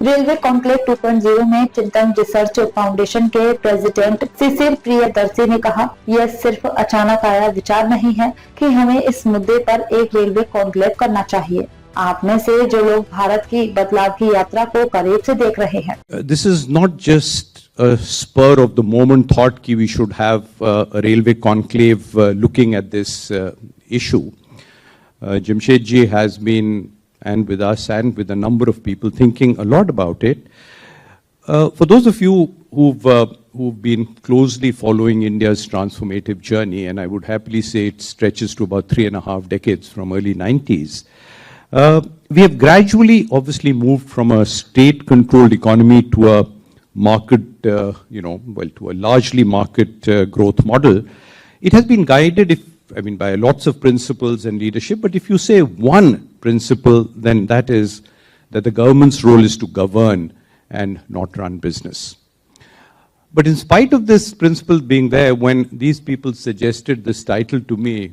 Railway conclave 2.0 में चिंतन research foundation के प्रेसिडेंट शिशिर प्रियदर्शी ने कहा, यह सिर्फ अचानक आया विचार नहीं है कि हमें इस मुद्दे पर एक रेलवे कॉन्क्लेव करना चाहिए। आप में से जो लोग भारत की बदलाव की यात्रा को करीब से देख रहे हैं। This is not just a spur of the moment thought that we should have a railway conclave looking at this issue. Jamshed ji has been, and with us and with a number of people, thinking a lot about it. For those of you who've been closely following India's transformative journey, and I would happily say it stretches to about 3.5 decades from early 90s, we have gradually obviously moved from a state-controlled economy to a market, to a largely market growth model. It has been guided, by lots of principles and leadership, but if you say one principle, then that is that the government's role is to govern and not run business. But in spite of this principle being there, when these people suggested this title to me,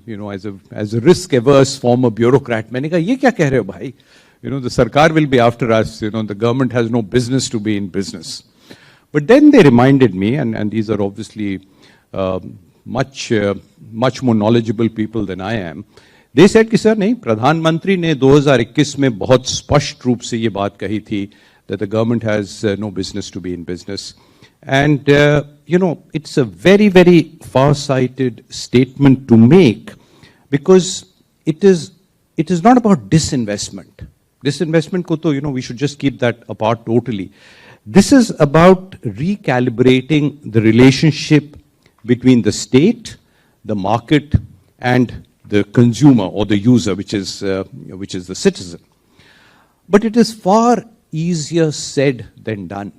as a risk-averse former bureaucrat, मैंने कहा, ये क्या कह रहे हो भाई? The Sarkar will be after us. The government has no business to be in business. But then they reminded me, and these are obviously much more knowledgeable people than I am. They said कि sir नहीं, प्रधानमंत्री ने 2021 में बहुत स्पष्ट रूप से ये बात कही थी that the government has no business to be in business. And, it's a very, very far-sighted statement to make because it is not about disinvestment. Disinvestment ko to, we should just keep that apart totally. This is about recalibrating the relationship between the state, the market, and the consumer or the user, which is the citizen. But it is far easier said than done.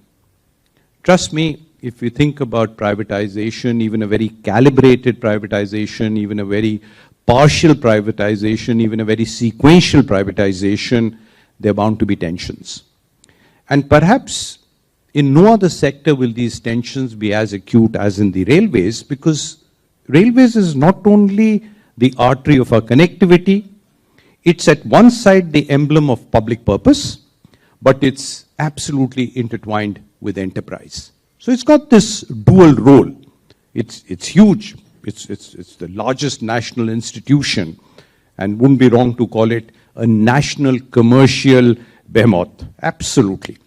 Trust me, if you think about privatization, even a very calibrated privatization, even a very partial privatization, even a very sequential privatization, there are bound to be tensions. And perhaps in no other sector will these tensions be as acute as in the railways, because railways is not only the artery of our connectivity, it's at one side the emblem of public purpose, but it's absolutely intertwined with enterprise. So it's got this dual role. It's huge. It's the largest national institution, and wouldn't be wrong to call it a national commercial behemoth. Absolutely.